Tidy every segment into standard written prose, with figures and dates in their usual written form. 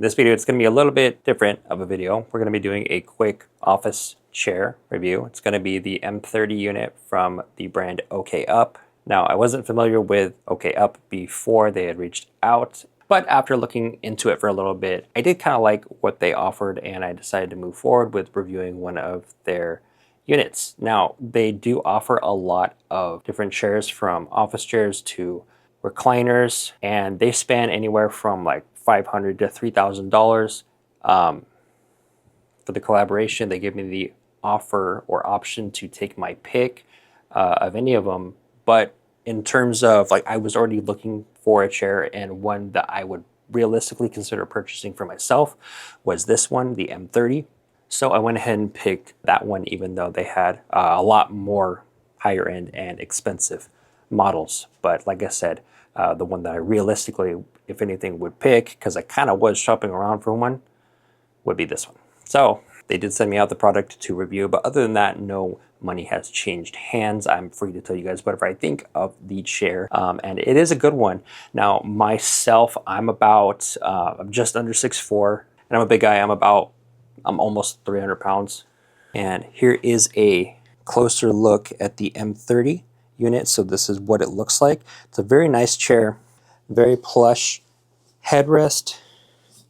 this video, it's going to be a little bit different of a video. We're going to be doing a quick office chair review. It's going to be the M30 unit from the brand OKUP. Now, I wasn't familiar with OKUP before they had reached out, but after looking into it for a little bit, I did kind of like what they offered, and I decided to move forward with reviewing one of their units. Now, they do offer a lot of different chairs, from office chairs to recliners, and they span anywhere from like $500 to $3,000. For the collaboration, they give me the offer or option to take my pick of any of them. But in terms of, like, I was already looking for a chair, and one that I would realistically consider purchasing for myself was this one, the M30. So I went ahead and picked that one, even though they had a lot more higher end and expensive models. But like I said, the one that I realistically, if anything, would pick, because I kind of was shopping around for one, would be this one. So they did send me out the product to review, but other than that, no money has changed hands. I'm free to tell you guys whatever I think of the chair, and it is a good one. Now, myself, I'm about, I'm just under 6'4", and I'm a big guy. I'm almost 300 pounds. And here is a closer look at the M30 unit. So this is what it looks like. It's a very nice chair, very plush headrest,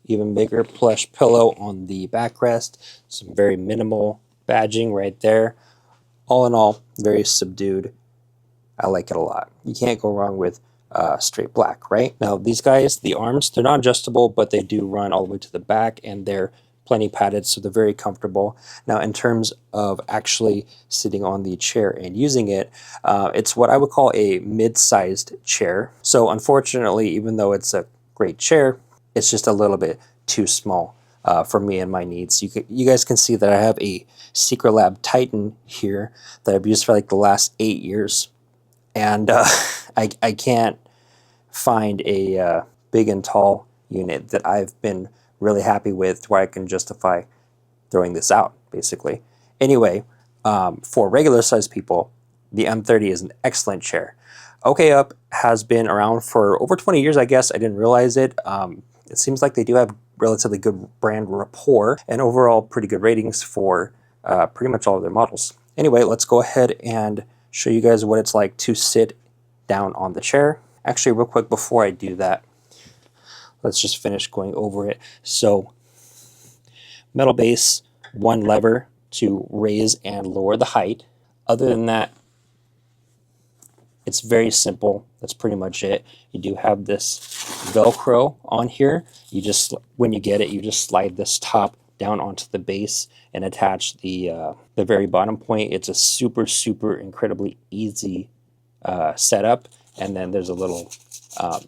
even bigger plush pillow on the backrest, some very minimal badging right there. All in all, very subdued. I like it a lot. You can't go wrong with straight black, right? Now, these guys, the arms, they're not adjustable, but they do run all the way to the back, and they're plenty padded, so they're very comfortable. Now, in terms of actually sitting on the chair and using it, it's what I would call a mid-sized chair. So unfortunately, even though it's a great chair, it's just a little bit too small for me and my needs. You guys can see that I have a Secret Titan here that I've used for like the last 8 years, and I can't find a big and tall unit that I've been really happy with where I can justify throwing this out, basically. Anyway, for regular sized people, the M30 is an excellent chair. OKUP has been around for over 20 years, I guess. I didn't realize it. It seems like they do have relatively good brand rapport and overall pretty good ratings for pretty much all of their models. Anyway, let's go ahead and show you guys what it's like to sit down on the chair. Actually, real quick before I do that, let's just finish going over it. So, metal base, one lever to raise and lower the height. Other than that, it's very simple. That's pretty much it. You do have this Velcro on here. You just, when you get it, you just slide this top down onto the base and attach the very bottom point. It's a super, super incredibly easy setup. And then there's a little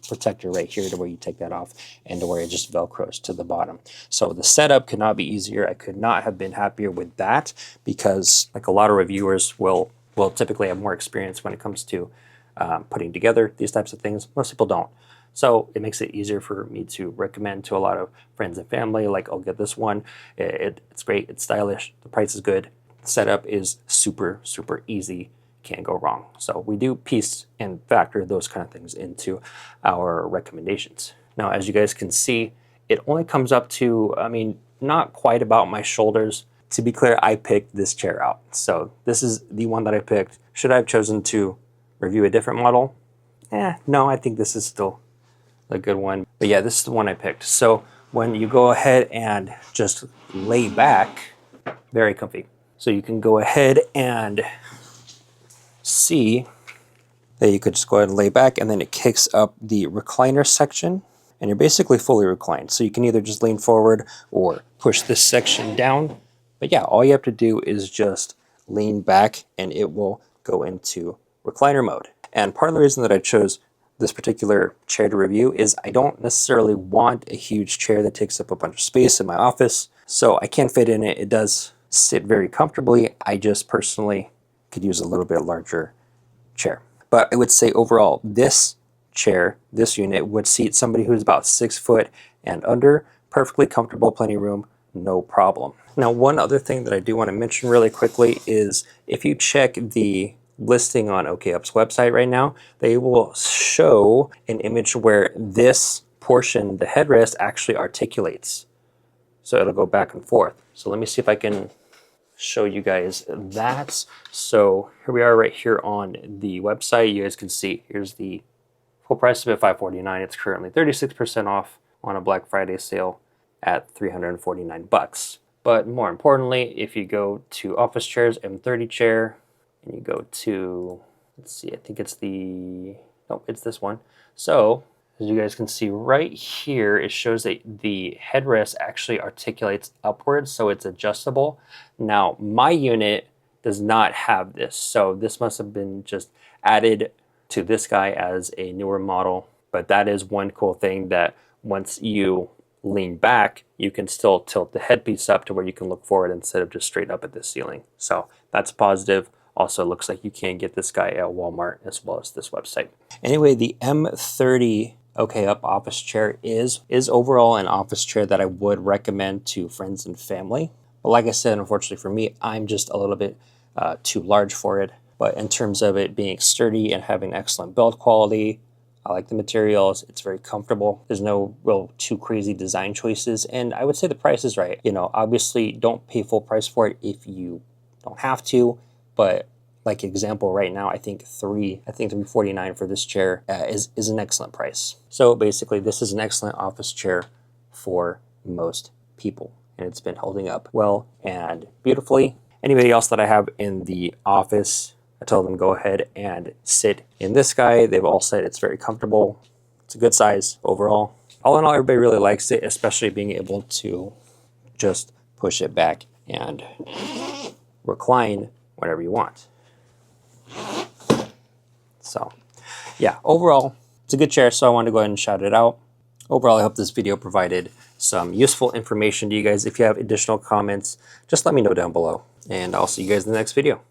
protector right here to where you take that off, and to where it just Velcros to the bottom. So the setup could not be easier. I could not have been happier with that, because like a lot of reviewers will typically have more experience when it comes to putting together these types of things. Most people don't. So it makes it easier for me to recommend to a lot of friends and family, like, I'll get this one. It's great, it's stylish, the price is good, the setup is super, super easy. Can't go wrong. So we do piece and factor those kind of things into our recommendations. Now, as you guys can see, it only comes up to, I mean, not quite about my shoulders. To be clear, I picked this chair out. So this is the one that I picked. Should I have chosen to review a different model? No, I think this is still a good one. But yeah, this is the one I picked. So when you go ahead and just lay back, very comfy. So you can go ahead and see that you could just go ahead and lay back, and then it kicks up the recliner section, and you're basically fully reclined. So you can either just lean forward or push this section down. But yeah, all you have to do is just lean back, and it will go into recliner mode. And part of the reason that I chose this particular chair to review is I don't necessarily want a huge chair that takes up a bunch of space in my office. So I can fit in it. It does sit very comfortably. I just personally could use a little bit larger chair. But I would say overall, this chair, this unit, would seat somebody who's about 6 foot and under, perfectly comfortable, plenty of room, no problem. Now, one other thing that I do want to mention really quickly is if you check the listing on OKUP's website right now, they will show an image where this portion, the headrest actually articulates. So it'll go back and forth. So let me see if I can show you guys that. So here we are right here on the website. You guys can see here's the full price of it, $549. It's currently 36% off on a Black Friday sale at $349. But more importantly, if you go to office chairs, M30 chair, and you go to, let's see, I think it's it's this one. So as you guys can see right here, it shows that the headrest actually articulates upwards, so it's adjustable. Now, my unit does not have this, so this must have been just added to this guy as a newer model. But that is one cool thing, that once you lean back, you can still tilt the headpiece up to where you can look forward instead of just straight up at the ceiling. So that's positive. Also looks like you can get this guy at Walmart as well as this website. Anyway, the M30 OKUP office chair is overall an office chair that I would recommend to friends and family. But like I said, unfortunately for me, I'm just a little bit too large for it. But in terms of it being sturdy and having excellent build quality, I like the materials. It's very comfortable. There's no real too crazy design choices. And I would say the price is right. You know, obviously don't pay full price for it if you don't have to. But like example right now, I think $349 for this chair is an excellent price. So basically this is an excellent office chair for most people. And it's been holding up well and beautifully. Anybody else that I have in the office, I told them go ahead and sit in this guy. They've all said it's very comfortable. It's a good size overall. All in all, everybody really likes it, especially being able to just push it back and recline whenever you want. So yeah, overall, it's a good chair, so I wanted to go ahead and shout it out. Overall, I hope this video provided some useful information to you guys. If you have additional comments, just let me know down below, and I'll see you guys in the next video.